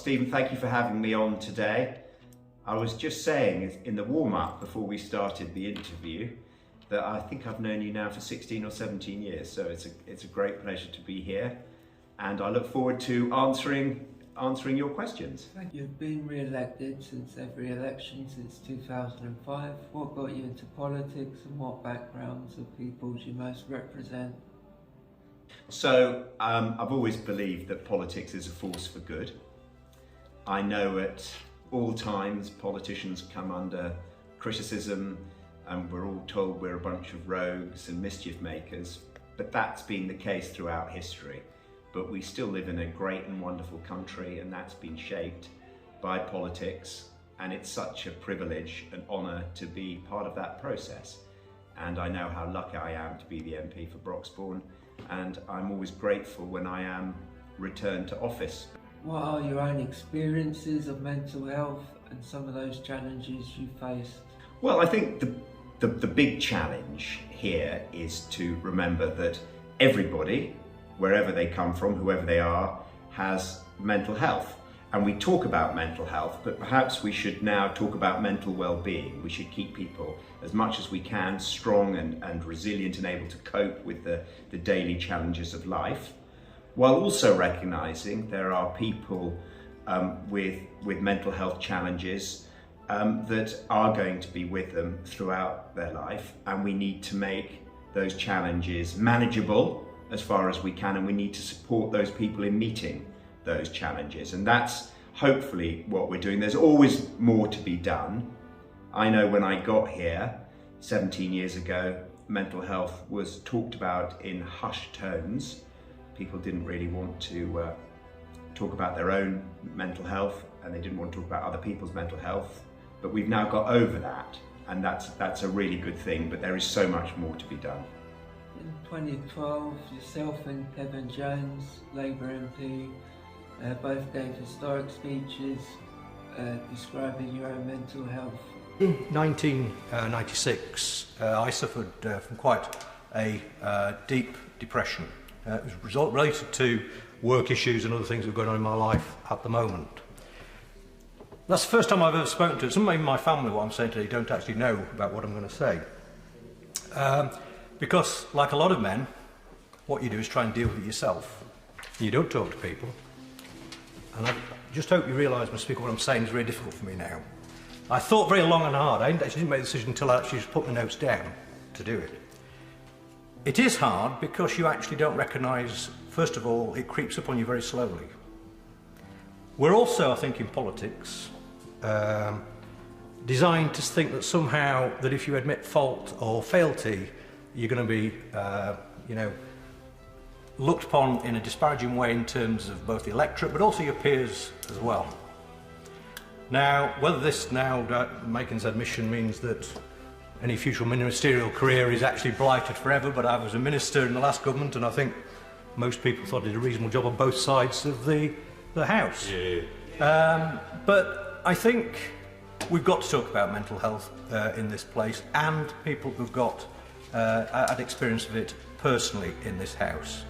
Stephen, thank you for having me on today. I was just saying in the warm-up before we started the interview that I think I've known you now for 16 or 17 years, so it's a great pleasure to be here, and I look forward to answering your questions. You've been re-elected since every election since 2005. What got you into politics, and what backgrounds of people do you most represent? So I've always believed that politics is a force for good. I know at all times politicians come under criticism and we're all told we're a bunch of rogues and mischief makers, but that's been the case throughout history. But we still live in a great and wonderful country, and that's been shaped by politics, and it's such a privilege and honour to be part of that process. And I know how lucky I am to be the MP for Broxbourne, and I'm always grateful when I am returned to office. What are your own experiences of mental health and some of those challenges you faced? Well, I think the big challenge here is to remember that everybody, wherever they come from, whoever they are, has mental health. And we talk about mental health, but perhaps we should now talk about mental well-being. We should keep people, as much as we can, strong and resilient and able to cope with the daily challenges of life, while also recognising there are people with mental health challenges that are going to be with them throughout their life, and we need to make those challenges manageable as far as we can, and we need to support those people in meeting those challenges, and that's hopefully what we're doing. There's always more to be done. I know when I got here 17 years ago, mental health was talked about in hushed tones. People didn't really want to talk about their own mental health, and they didn't want to talk about other people's mental health, but we've now got over that, and that's a really good thing, but there is so much more to be done. In 2012, yourself and Kevin Jones, Labour MP, both gave historic speeches describing your own mental health. In 1996, I suffered from quite a deep depression. It was related to work issues and other things that were going on in my life at the moment. That's the first time I've ever spoken to it. Some in my family, what I'm saying today, don't actually know about what I'm going to say. Because, like a lot of men, what you do is try and deal with it yourself. You don't talk to people. And I just hope you realise, Mr. Speaker, what I'm saying is very difficult for me now. I thought very long and hard. I actually didn't make the decision until I actually just put my notes down to do it. It is hard because you actually don't recognise, first of all, it creeps up on you very slowly. We're also, I think, in politics, designed to think that somehow that if you admit fault or fealty, you're going to be, looked upon in a disparaging way in terms of both the electorate, but also your peers as well. Now, whether this now, making this admission, means that any future ministerial career is actually blighted forever, but I was a minister in the last government, and I think most people thought I did a reasonable job on both sides of the House. Yeah. But I think we've got to talk about mental health in this place, and people who've got had experience of it personally in this House.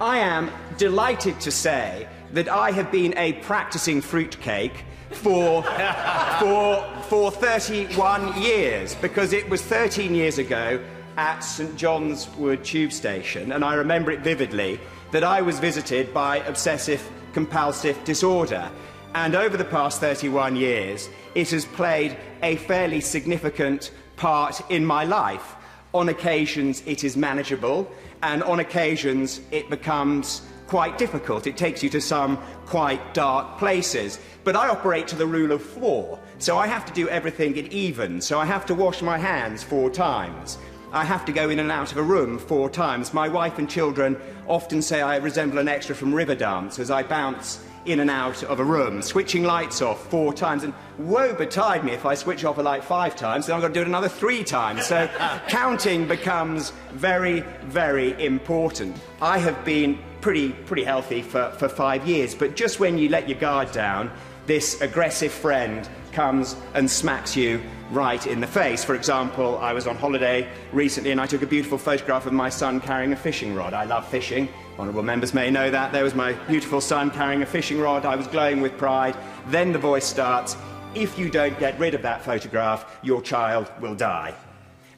I am delighted to say that I have been a practising fruitcake for 31 years, because it was 13 years ago at St John's Wood Tube Station, and I remember it vividly, that I was visited by obsessive-compulsive disorder. And over the past 31 years, it has played a fairly significant part in my life. On occasions it is manageable, and on occasions it becomes quite difficult. It takes you to some quite dark places. But I operate to the rule of 4, so I have to do everything in even. So I have to wash my hands 4 times. I have to go in and out of a room 4 times. My wife and children often say I resemble an extra from Riverdance as I bounce in and out of a room, switching lights off 4 times, and woe betide me if I switch off a light 5 times, then I've got to do it another 3 times. So counting becomes very, very important. I have been pretty healthy for 5 years, but just when you let your guard down, this aggressive friend comes and smacks you right in the face. For example, I was on holiday recently and I took a beautiful photograph of my son carrying a fishing rod. I love fishing. Honourable members may know that. There was my beautiful son carrying a fishing rod. I was glowing with pride. Then the voice starts, if you don't get rid of that photograph, your child will die.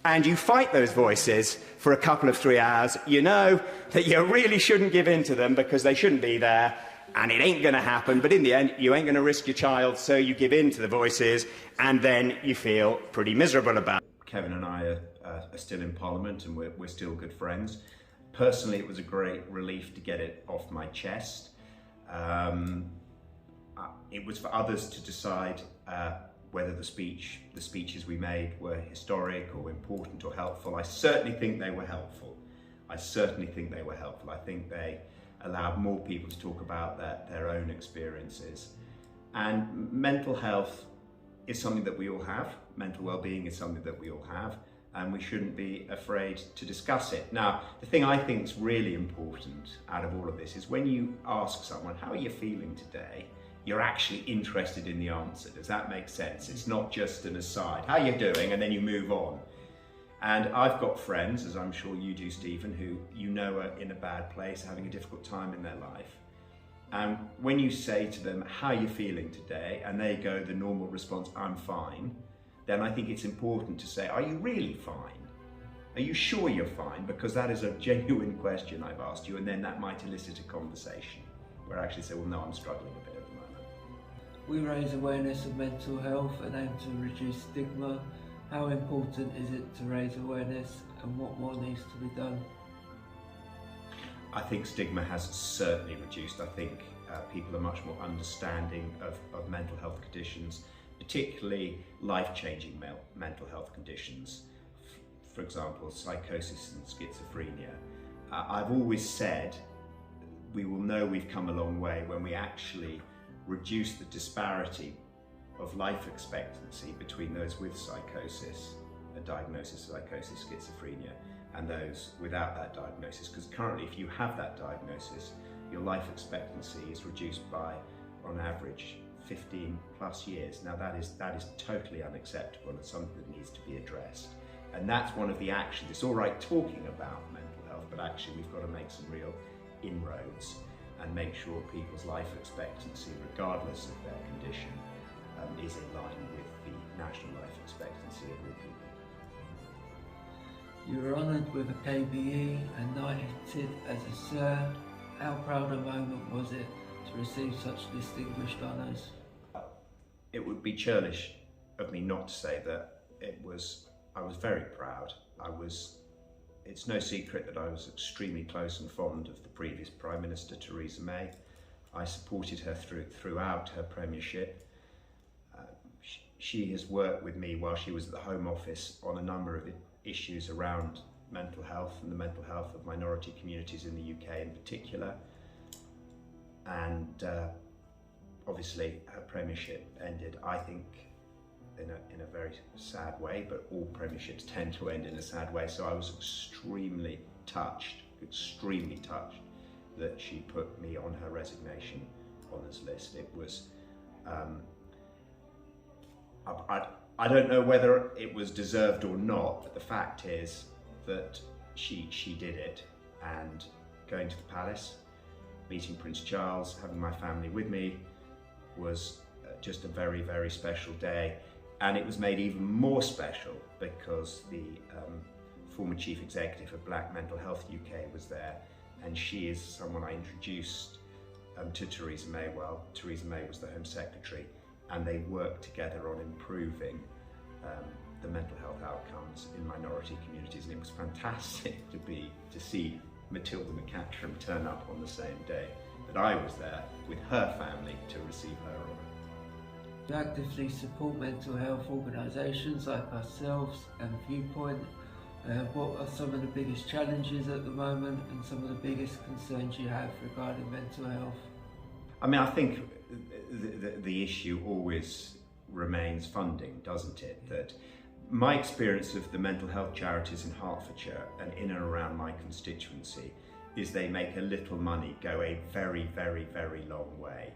And you fight those voices for a couple of 3 hours. You know that you really shouldn't give in to them because they shouldn't be there, and it ain't going to happen, but in the end, you ain't going to risk your child, so you give in to the voices, and then you feel pretty miserable about it. Kevin and I are still in Parliament, and we're still good friends. Personally, it was a great relief to get it off my chest. It was for others to decide whether the speeches we made were historic or important or helpful. I certainly think they were helpful. I think they allowed more people to talk about their own experiences. And mental health is something that we all have. Mental well-being is something that we all have, and we shouldn't be afraid to discuss it. Now, the thing I think is really important out of all of this is when you ask someone, how are you feeling today? You're actually interested in the answer. Does that make sense? It's not just an aside. How are you doing? And then you move on. And I've got friends, as I'm sure you do, Stephen, who you know are in a bad place, having a difficult time in their life. And when you say to them, how are you feeling today? And they go the normal response, I'm fine. Then I think it's important to say, are you really fine? Are you sure you're fine? Because that is a genuine question I've asked you, and then that might elicit a conversation where I actually say, well, no, I'm struggling a bit at the moment. We raise awareness of mental health and aim to reduce stigma. How important is it to raise awareness, and what more needs to be done? I think stigma has certainly reduced. I think people are much more understanding of mental health conditions, particularly life-changing mental health conditions. For example, psychosis and schizophrenia. I've always said we will know we've come a long way when we actually reduce the disparity of life expectancy between those with psychosis, a diagnosis of psychosis, schizophrenia, and those without that diagnosis. Because currently, if you have that diagnosis, your life expectancy is reduced by, on average, 15 plus years. Now that is totally unacceptable and something that needs to be addressed. And that's one of the actions. It's all right talking about mental health, but actually we've got to make some real inroads and make sure people's life expectancy, regardless of their condition, is in line with the national life expectancy of all people. You were honoured with a KBE and knighted as a Sir. How proud a moment was it to receive such distinguished honours? It would be churlish of me not to say that I was very proud. It's no secret that I was extremely close and fond of the previous Prime Minister, Theresa May. I supported her throughout her premiership. She has worked with me while she was at the Home Office on a number of issues around mental health and the mental health of minority communities in the UK in particular. And obviously her premiership ended, I think, in a very sad way, but all premierships tend to end in a sad way. So I was extremely touched that she put me on her resignation honours list. It was, I don't know whether it was deserved or not, but the fact is that she did it. And going to the palace, meeting Prince Charles, having my family with me was just a very, very special day. And it was made even more special because the former Chief Executive of Black Mental Health UK was there, and she is someone I introduced to Theresa May. Well, Theresa May was the Home Secretary, and they worked together on improving the mental health outcomes in minority communities, and it was fantastic to see Matilda McCatrim turn up on the same day that I was there with her family to receive her honour. You actively support mental health organisations like ourselves and Viewpoint. What are some of the biggest challenges at the moment and some of the biggest concerns you have regarding mental health? I mean, I think the issue always remains funding, doesn't it? That my experience of the mental health charities in Hertfordshire and in and around my constituency is they make a little money go a very, very, very long way.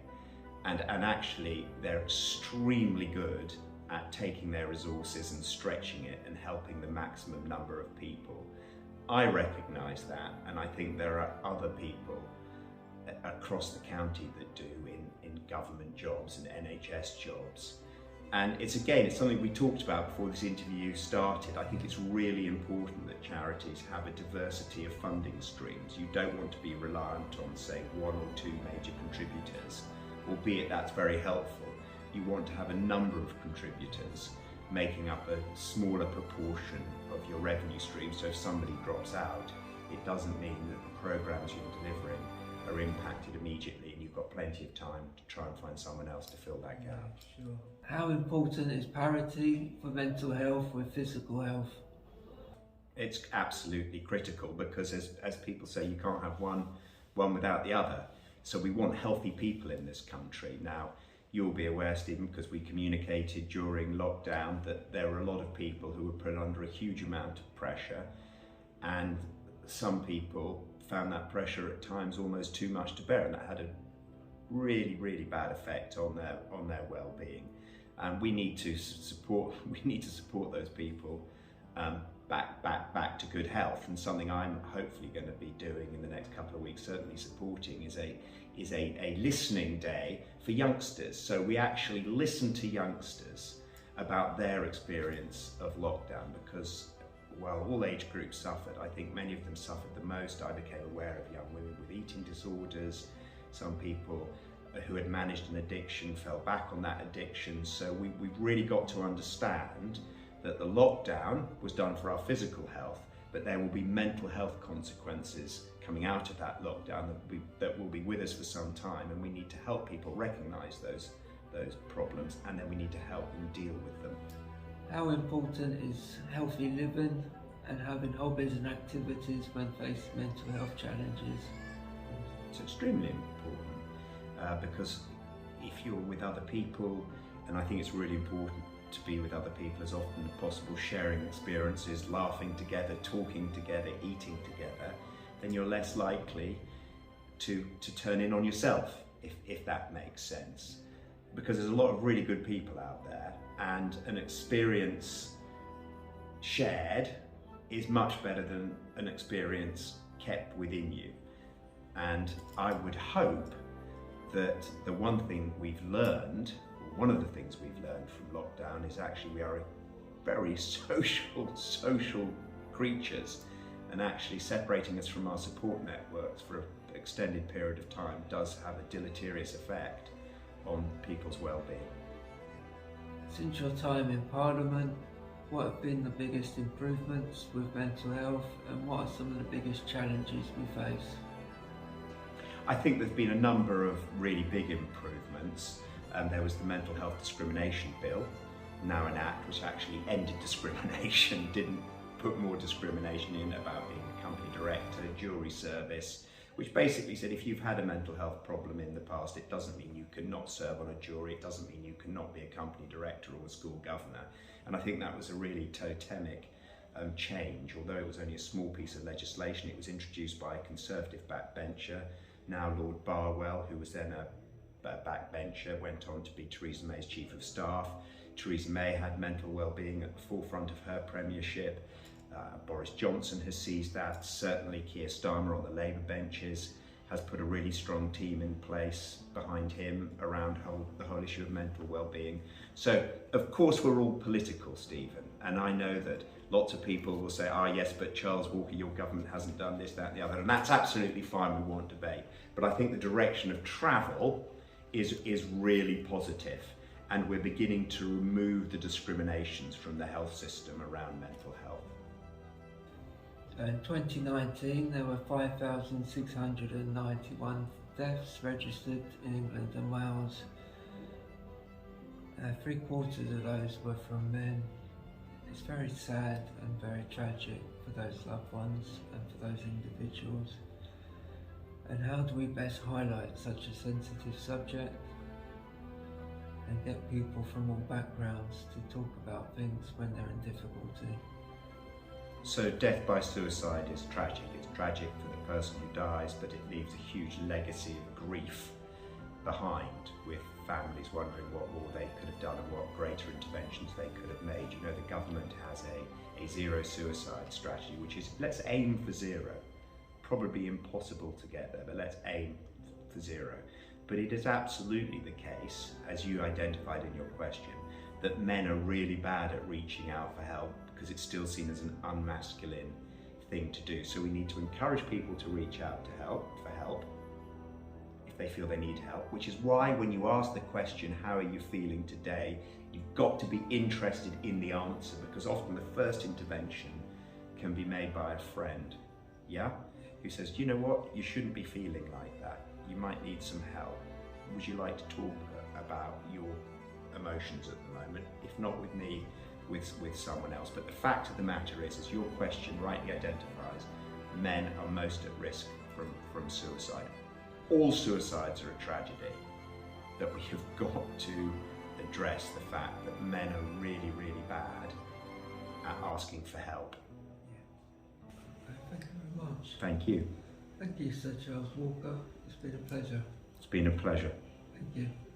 And actually, they're extremely good at taking their resources and stretching it and helping the maximum number of people. I recognise that, and I think there are other people across the county that do in government jobs and NHS jobs. And it's something we talked about before this interview started. I think it's really important that charities have a diversity of funding streams. You don't want to be reliant on, say, one or two major contributors, albeit that's very helpful. You want to have a number of contributors making up a smaller proportion of your revenue stream, so if somebody drops out, it doesn't mean that the programmes you're delivering are impacted immediately and you've got plenty of time to try and find someone else to fill that gap. Yeah, sure. How important is parity for mental health with physical health? It's absolutely critical because as people say, you can't have one without the other. So we want healthy people in this country. Now, you'll be aware, Stephen, because we communicated during lockdown that there were a lot of people who were put under a huge amount of pressure, and some people found that pressure at times almost too much to bear, and that had a really, really bad effect on their well-being. And we need to support those people back to good health. And something I'm hopefully going to be doing in the next couple of weeks, certainly supporting, is a listening day for youngsters. So we actually listen to youngsters about their experience of lockdown, because while all age groups suffered, I think many of them suffered the most. I became aware of young women with eating disorders. Some people who had managed an addiction fell back on that addiction. So we've really got to understand that the lockdown was done for our physical health, but there will be mental health consequences coming out of that lockdown that will be with us for some time, and we need to help people recognise those problems, and then we need to help them deal with them. How important is healthy living and having hobbies and activities when facing mental health challenges? It's extremely important because if you're with other people, and I think it's really important to be with other people as often as possible, sharing experiences, laughing together, talking together, eating together, then you're less likely to turn in on yourself, if that makes sense. Because there's a lot of really good people out there, and an experience shared is much better than an experience kept within you. And I would hope that the one thing we've learned, or one of the things we've learned from lockdown, is actually we are very social creatures, and actually separating us from our support networks for an extended period of time does have a deleterious effect on people's well-being. Since your time in Parliament, what have been the biggest improvements with mental health, and what are some of the biggest challenges we face? I think there's been a number of really big improvements. There was the Mental Health Discrimination Bill, now an act which actually ended discrimination, didn't put more discrimination in about being a company director, jury service, which basically said if you've had a mental health problem in the past, it doesn't mean you cannot serve on a jury, it doesn't mean you cannot be a company director or a school governor. And I think that was a really totemic change. Although it was only a small piece of legislation, it was introduced by a Conservative backbencher, now Lord Barwell, who was then a backbencher, went on to be Theresa May's Chief of Staff. Theresa May had mental well-being at the forefront of her premiership. Boris Johnson has seized that. Certainly Keir Starmer on the Labour benches has put a really strong team in place behind him around the whole issue of mental well-being. So, of course, we're all political, Stephen, and I know that lots of people will say, yes, but Charles Walker, your government hasn't done this, that and the other, and that's absolutely fine, we want debate. But I think the direction of travel is really positive, and we're beginning to remove the discriminations from the health system around mental health. In 2019, there were 5,691 deaths registered in England and Wales. 3/4 of those were from men. It's very sad and very tragic for those loved ones and for those individuals. And how do we best highlight such a sensitive subject and get people from all backgrounds to talk about things when they're in difficulty? So death by suicide is tragic. It's tragic for the person who dies, but it leaves a huge legacy of grief behind, with families wondering what more they could have done and what greater interventions they could have made. You know, the government has a zero suicide strategy, which is, let's aim for zero. Probably impossible to get there, but let's aim for zero. But it is absolutely the case, as you identified in your question, that men are really bad at reaching out for help because it's still seen as an unmasculine thing to do. So we need to encourage people to reach out for help if they feel they need help, which is why when you ask the question, how are you feeling today, you've got to be interested in the answer, because often the first intervention can be made by a friend, yeah, who says, you know what, you shouldn't be feeling like that, you might need some help. Would you like to talk about your emotions at the moment? If not with me, with someone else. But the fact of the matter is, as your question rightly identifies, men are most at risk from suicide. All suicides are a tragedy, that we have got to address the fact that men are really, really bad at asking for help. Thank you very much. Thank you. Thank you, Sir Charles Walker. It's been a pleasure. It's been a pleasure. Thank you.